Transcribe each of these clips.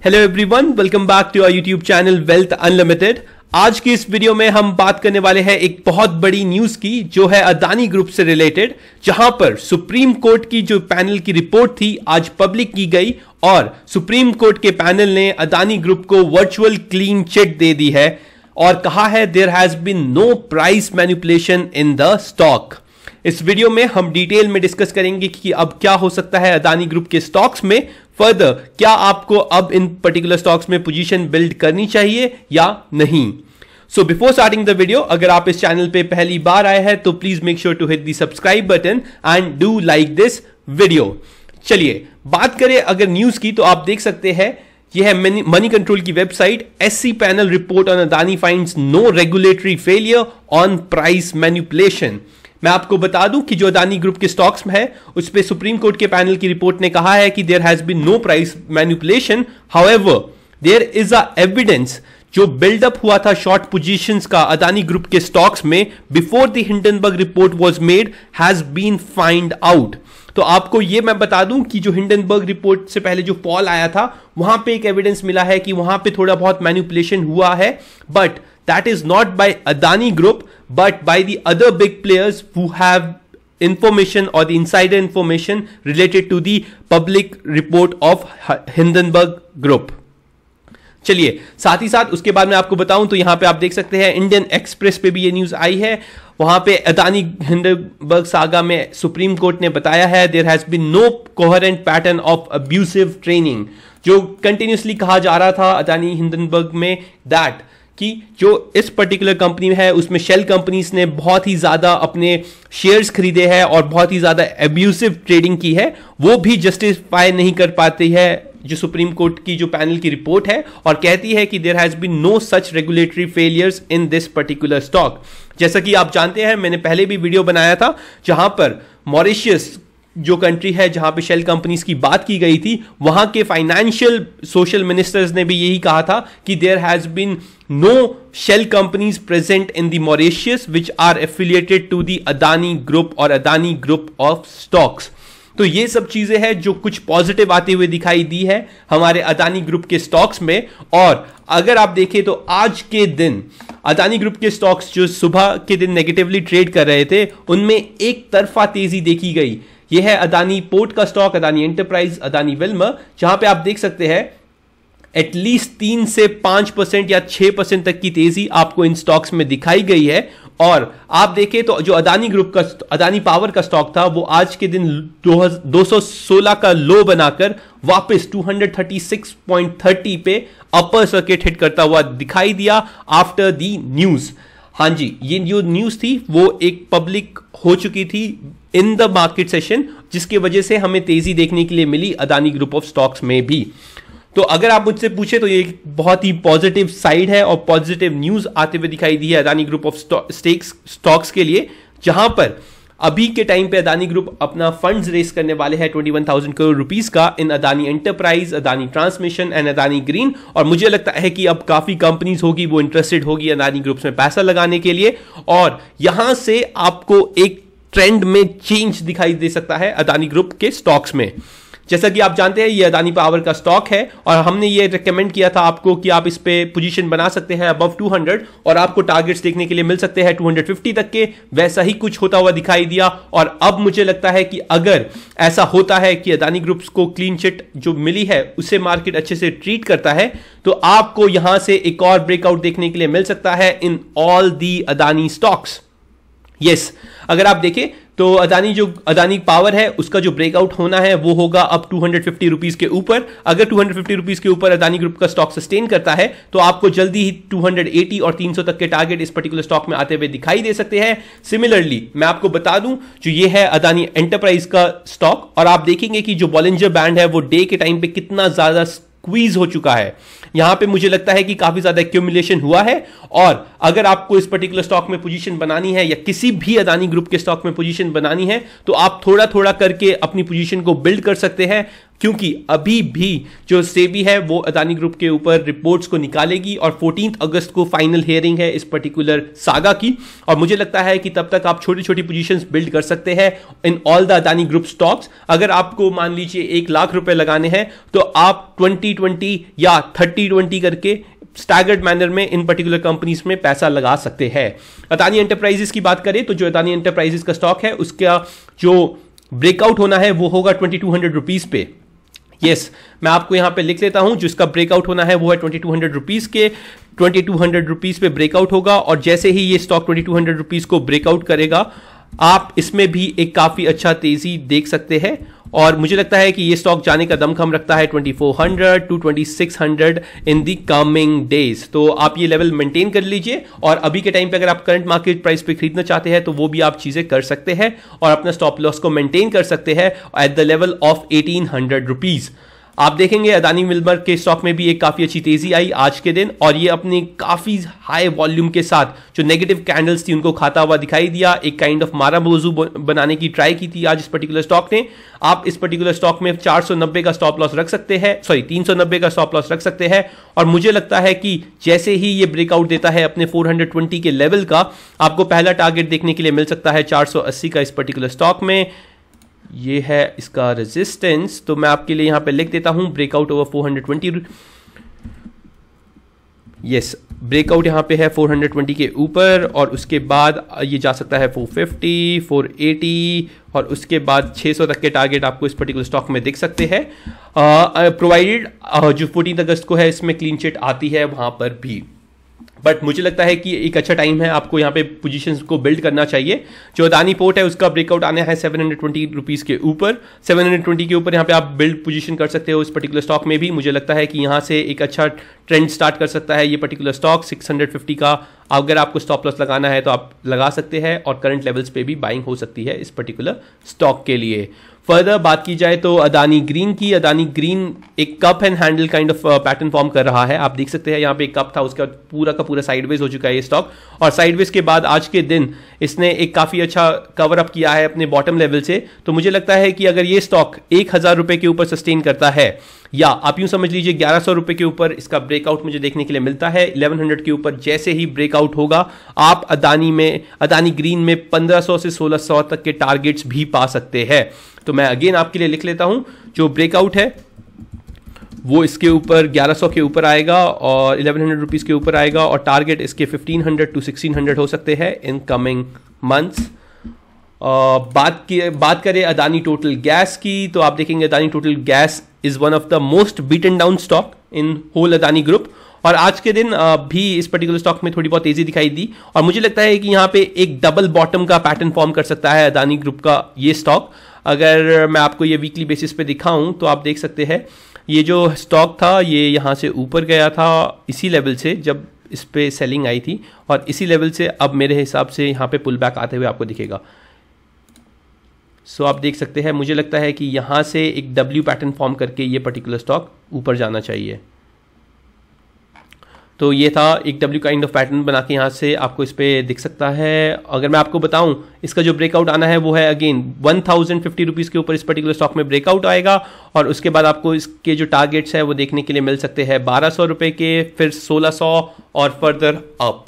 Hello everyone, welcome back to our YouTube channel wealth unlimited. आज की इस video में हम बात करने वाले हैं एक बहुत बड़ी न्यूज की, जो है अदानी ग्रुप से रिलेटेड, जहां पर सुप्रीम कोर्ट की जो पैनल की रिपोर्ट थी आज पब्लिक की गई और सुप्रीम कोर्ट के पैनल ने अदानी ग्रुप को वर्चुअल क्लीन चिट दे दी है और कहा है there has been no price manipulation in the stock. इस वीडियो में हम डिटेल में डिस्कस करेंगे कि अब क्या हो सकता है अदानी ग्रुप के स्टॉक्स में। फर्दर, क्या आपको अब इन पर्टिकुलर स्टॉक्स में पोजीशन बिल्ड करनी चाहिए या नहीं। So before starting the video, अगर आप इस चैनल पे पहली बार आए हैं तो please make sure to hit the subscribe button and do like this video. चलिए बात करें अगर न्यूज की, तो आप देख सकते हैं यह है मनी कंट्रोल की website. SC panel report on Adani finds no regulatory failure on price manipulation. मैं आपको बता दूं कि जो अदानी ग्रुप के स्टॉक्स में है उस पे सुप्रीम कोर्ट के पैनल की रिपोर्ट ने कहा है कि there has been no price manipulation, however there is a evidence जो बिल्डअप हुआ था शॉर्ट पोजीशंस का अदानी ग्रुप के स्टॉक्स में before the Hindenburg report was made has been find out. तो आपको ये मैं बता दूं कि जो हिंडनबर्ग रिपोर्ट से पहले जो फॉल आया था वहां पे एक एविडेंस मिला है कि वहां पे थोड़ा बहुत मैनिपुलेशन हुआ है, but that is not by Adani Group but by the other big players who have information or the insider information related to the public report of Hindenburg Group। चलिए साथ ही साथ उसके बाद मैं आपको बताऊं तो यहां पे आप देख सकते हैं इंडियन एक्सप्रेस पे भी ये न्यूज आई है। वहां पे अदानी हिंडनबर्ग सागा में सुप्रीम कोर्ट ने बताया है there has been no coherent pattern of abusive training. जो कंटिन्यूसली कहा जा रहा था अदानी हिंडनबर्ग में दैट कि जो इस पर्टिकुलर कंपनी में है उसमें शेल कंपनीज ने बहुत ही ज्यादा अपने शेयर्स खरीदे हैं और बहुत ही ज्यादा एब्यूसिव ट्रेडिंग की है, वो भी जस्टिफाई नहीं कर पाती है जो सुप्रीम कोर्ट की जो पैनल की रिपोर्ट है, और कहती है कि there has been no such regulatory failures in this particular stock. जैसा कि आप जानते हैं, मैंने पहले भी वीडियो बनाया था जहां पर मॉरिशस जो कंट्री है जहां पे शेल कंपनीज की बात की गई थी, वहां के फाइनेंशियल सोशल मिनिस्टर्स ने भी यही कहा था कि there has been no shell companies present in the Mauritius which are affiliated to the Adani group और अदानी ग्रुप ऑफ स्टॉक्स। तो ये सब चीजें हैं जो कुछ पॉजिटिव आते हुए दिखाई दी है हमारे अदानी ग्रुप के स्टॉक्स में। और अगर आप देखें तो आज के दिन अदानी ग्रुप के स्टॉक्स जो सुबह के दिन नेगेटिवली ट्रेड कर रहे थे उनमें एक तरफा तेजी देखी गई। यह है अदानी पोर्ट का stock, Adani Enterprise, Adani Wilmer, जहां पे आप देख सकते हैं एटलीस्ट 3 से 5% या 6% तक की तेजी आपको इन स्टॉक्स में दिखाई गई है। और आप देखें तो जो अदानी ग्रुप का अदानी पावर का स्टॉक था वो आज के दिन 216 का लो बनाकर वापस 236.30 पे अपर सर्किट हिट करता हुआ दिखाई दिया आफ्टर दी न्यूज। हाँ जी, ये जो न्यूज थी वो एक पब्लिक हो चुकी थी इन द मार्केट सेशन, जिसकी वजह से हमें तेजी देखने के लिए मिली अदानी ग्रुप ऑफ स्टॉक्स में भी। तो अगर आप मुझसे पूछे तो ये बहुत ही पॉजिटिव साइड है और पॉजिटिव न्यूज आते हुए दिखाई दी है अदानी ग्रुप ऑफ स्टॉक्स के लिए, जहां पर अभी के टाइम पे अदानी ग्रुप अपना फंड्स रेस करने वाले हैं 21,000 करोड़ रुपीस का in Adani Enterprise, Adani Transmission and Adani Green. और मुझे लगता है कि अब काफी कंपनीज होगी वो इंटरेस्टेड होगी अदानी ग्रुप्स में पैसा लगाने के लिए, और यहां से आपको एक ट्रेंड में चेंज दिखाई दे सकता है अदानी ग्रुप के स्टॉक्स में। जैसा कि आप जानते हैं ये अदानी पावर का स्टॉक है और हमने ये रिकमेंड किया था आपको कि आप इस पे पोजीशन बना सकते हैं अबव 200 और आपको टारगेट्स देखने के लिए मिल सकते हैं 250 तक के। वैसा ही कुछ होता हुआ दिखाई दिया और अब मुझे लगता है कि अगर ऐसा होता है कि अदानी ग्रुप्स को क्लीन चिट जो मिली है उससे मार्केट अच्छे से ट्रीट करता है तो आपको यहां से एक और ब्रेकआउट देखने के लिए मिल सकता है in all the Adani stocks. Yes, अगर आप देखें तो अदानी पावर है उसका जो ब्रेकआउट होना है वो होगा अब 250 रुपीज के ऊपर। अगर 250 रुपीज के ऊपर अदानी ग्रुप का स्टॉक सस्टेन करता है तो आपको जल्दी ही 280 और 300 तक के टारगेट इस पर्टिकुलर स्टॉक में आते हुए दिखाई दे सकते हैं। सिमिलरली मैं आपको बता दूं जो ये है अदानी एंटरप्राइज का स्टॉक, और आप देखेंगे कि जो बॉलिंजर बैंड है वो डे के टाइम पे कितना ज्यादा स्क्वीज हो चुका है। यहां पे मुझे लगता है कि काफी ज्यादा एक्यूमुलेशन हुआ है। और अगर आपको इस पर्टिकुलर स्टॉक में पोजीशन बनानी है या किसी भी अदानी ग्रुप के स्टॉक में पोजीशन बनानी है तो आप थोड़ा थोड़ा करके अपनी पोजीशन को बिल्ड कर सकते हैं, क्योंकि अभी भी जो सेबी है वो अदानी ग्रुप के ऊपर रिपोर्ट्स को निकालेगी और 14 अगस्त को फाइनल हियरिंग है इस पर्टिकुलर सागा की। और मुझे लगता है कि तब तक आप छोटी छोटी पोजीशंस बिल्ड कर सकते हैं in all the Adani group stocks. अगर आपको मान लीजिए 1 लाख रुपए लगाने हैं तो आप 20-20 या 30-20 करके स्टैगर्ड मैनर में इन पर्टिकुलर कंपनीज में पैसा लगा सकते हैं। अदानी एंटरप्राइजेस की बात करें तो जो अदानी एंटरप्राइजेस का स्टॉक है उसका जो ब्रेकआउट होना है वो होगा 2200 रुपीज पे। यस, मैं आपको यहां पे लिख लेता हूं, जिसका ब्रेकआउट होना है वो है 2200 रुपीज के। 2200 रुपीज पे ब्रेकआउट होगा और जैसे ही ये स्टॉक 2200 रुपीज को ब्रेकआउट करेगा आप इसमें भी एक काफी अच्छा तेजी देख सकते हैं। और मुझे लगता है कि ये स्टॉक जाने का दमखम रखता है 2400 to 2600 in the coming days. तो आप ये लेवल मेंटेन कर लीजिए और अभी के टाइम पे अगर आप करंट मार्केट प्राइस पे खरीदना चाहते हैं तो वो भी आप चीजें कर सकते हैं और अपना स्टॉप लॉस को मेंटेन कर सकते हैं at the level of 1800 rupees. आप देखेंगे अदानी मिलमर के स्टॉक में भी एक काफी अच्छी तेजी आई आज के दिन और ये अपनी काफी हाई वॉल्यूम के साथ जो नेगेटिव कैंडल्स थी उनको खाता हुआ दिखाई दिया। एक काइंड ऑफ मारा मौजू बनाने की ट्राई की थी आज इस पर्टिकुलर स्टॉक ने। आप इस पर्टिकुलर स्टॉक में 490 का स्टॉप लॉस रख सकते हैं, 390 का स्टॉप लॉस रख सकते हैं। और मुझे लगता है कि जैसे ही ये ब्रेकआउट देता है अपने 420 के लेवल का, आपको पहला टारगेट देखने के लिए मिल सकता है 480 का इस पर्टिकुलर स्टॉक में। ये है इसका रेजिस्टेंस, तो मैं आपके लिए यहां पे लिख देता हूं ब्रेकआउट ओवर 420। यस, ब्रेकआउट यहां पे है 420 के ऊपर और उसके बाद ये जा सकता है 450, 480 और उसके बाद 600 तक के टारगेट आपको इस पर्टिकुलर स्टॉक में दिख सकते हैं, प्रोवाइडेड जो 14 अगस्त को है इसमें क्लीन चिट आती है वहां पर भी। बट मुझे लगता है कि एक अच्छा टाइम है, आपको यहाँ पे पोजीशंस को बिल्ड करना चाहिए। जो अदानी पोर्ट है उसका ब्रेकआउट आना है 720 रुपीज के ऊपर, 720 के ऊपर यहाँ पे आप बिल्ड पोजीशन कर सकते हो इस पर्टिकुलर स्टॉक में भी। मुझे लगता है कि यहाँ से एक अच्छा ट्रेंड स्टार्ट कर सकता है ये पर्टिकुलर स्टॉक। 650 का अगर आपको स्टॉप लॉस लगाना है तो आप लगा सकते हैं और करंट लेवल्स पे भी बाइंग हो सकती है इस पर्टिकुलर स्टॉक के लिए। फर्दर बात की जाए तो अदानी ग्रीन की, अदानी ग्रीन एक cup and handle kind of pattern form कर रहा है। आप देख सकते हैं यहाँ पे एक कप था, उसका पूरा का पूरा साइडवेज हो चुका है ये स्टॉक और साइडवेज के बाद आज के दिन इसने एक काफी अच्छा कवर अप किया है अपने बॉटम लेवल से। तो मुझे लगता है कि अगर ये स्टॉक 1000 रुपए के ऊपर सस्टेन करता है या आप यूं समझ लीजिए 1100 रुपए के ऊपर इसका ब्रेकआउट मुझे देखने के लिए मिलता है, 1100 के ऊपर जैसे ही ब्रेकआउट होगा आप अदानी ग्रीन में 1500 से 1600 तक के टारगेट्स भी पा सकते हैं। तो मैं अगेन आपके लिए लिख लेता हूं, जो ब्रेकआउट है वो इसके ऊपर 1100 के ऊपर आएगा और 1100 रुपीज के ऊपर आएगा और टारगेट इसके 1500 टू 1600 हो सकते हैं इन कमिंग मंथ्स। बात करें अदानी टोटल गैस की तो आप देखेंगे Adani total gas is one of the most beaten down stock in whole Adani group और आज के दिन भी इस पर्टिकुलर स्टॉक में थोड़ी बहुत तेजी दिखाई दी और मुझे लगता है कि यहाँ पे एक डबल बॉटम का पैटर्न फॉर्म कर सकता है अदानी ग्रुप का ये स्टॉक। अगर मैं आपको ये वीकली बेसिस पे दिखाऊं तो आप देख सकते हैं ये जो स्टॉक था ये यहाँ से ऊपर गया था इसी लेवल से जब इस पे सेलिंग आई थी और इसी लेवल से अब मेरे हिसाब से यहाँ पे पुल बैक आते हुए आपको दिखेगा। सो आप देख सकते हैं मुझे लगता है कि यहाँ से एक डब्ल्यू पैटर्न फॉर्म करके ये पर्टिकुलर स्टॉक ऊपर जाना चाहिए। तो ये था एक डब्ल्यू काइंड ऑफ पैटर्न बना के यहाँ से आपको इस पे दिख सकता है। अगर मैं आपको बताऊं इसका जो ब्रेकआउट आना है वो है अगेन 1050 रुपीज़ के ऊपर इस पर्टिकुलर स्टॉक में ब्रेकआउट आएगा और उसके बाद आपको इसके जो टारगेट्स है वो देखने के लिए मिल सकते हैं 1200 रुपये के, फिर 1600 और फर्दर अप।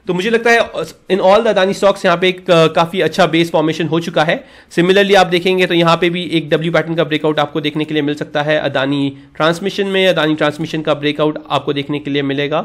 तो मुझे लगता है in all the Adani stocks यहाँ पे एक काफी अच्छा बेस फॉर्मेशन हो चुका है। सिमिलरली आप देखेंगे तो यहाँ पे भी एक डब्ल्यू पैटर्न का ब्रेकआउट आपको देखने के लिए मिल सकता है अदानी ट्रांसमिशन में। अदानी ट्रांसमिशन का ब्रेकआउट आपको देखने के लिए मिलेगा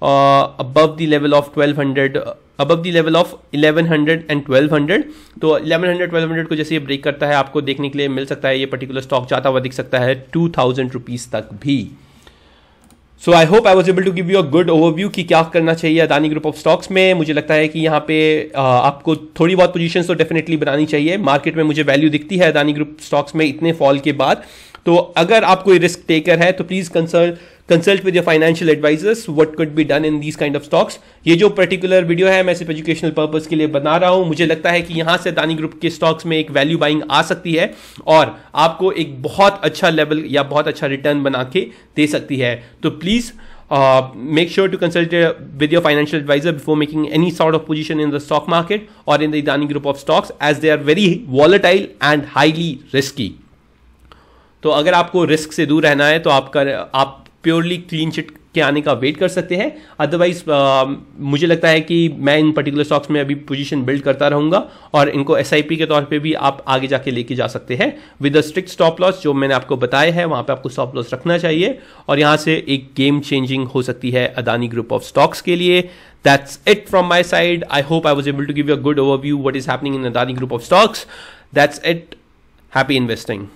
above the level of 1200, above the level of 1100 and 1200। तो 1100 1200 को जैसे ये ब्रेक करता है आपको देखने के लिए मिल सकता है ये पर्टिकुलर स्टॉक जाता हुआ दिख सकता है 2000 रुपीज तक भी। So I hope I was able to give you a good overview कि क्या करना चाहिए अदानी ग्रुप ऑफ स्टॉक्स में। मुझे लगता है कि यहाँ पे आपको थोड़ी बहुत पोजीशंस तो डेफिनेटली बनानी चाहिए। मार्केट में मुझे वैल्यू दिखती है अदानी ग्रुप स्टॉक्स में इतने फॉल के बाद, तो अगर आप कोई रिस्क टेकर है तो please consult with your financial advisers what could be done in these kind of stocks. ये जो पर्टिकुलर वीडियो है मैं सिर्फ एजुकेशनल पर्पस के लिए बना रहा हूं। मुझे लगता है कि यहां से अदानी ग्रुप के स्टॉक्स में एक वैल्यू बाइंग आ सकती है और आपको एक बहुत अच्छा लेवल या बहुत अच्छा रिटर्न बना के दे सकती है। तो please make sure to consult with your financial advisor before making any sort of position in the stock market or in the Adani group of stocks, as they are very volatile and highly risky. तो अगर आपको risk से दूर रहना है तो आप purely clean chit के आने का वेट कर सकते हैं। अदरवाइज मुझे लगता है कि मैं इन पर्टिकुलर स्टॉक्स में अभी पोजीशन बिल्ड करता रहूंगा और इनको एसआईपी के तौर पे भी आप आगे जाके लेके जा सकते हैं with a strict stop loss जो मैंने आपको बताया है। वहां पे आपको स्टॉप लॉस रखना चाहिए और यहां से एक गेम चेंजिंग हो सकती है अदानी ग्रुप ऑफ स्टॉक्स के लिए। That's it from my side. I hope I was able to give you a good overview what is happening in Adani group of stocks. That's it. Happy investing.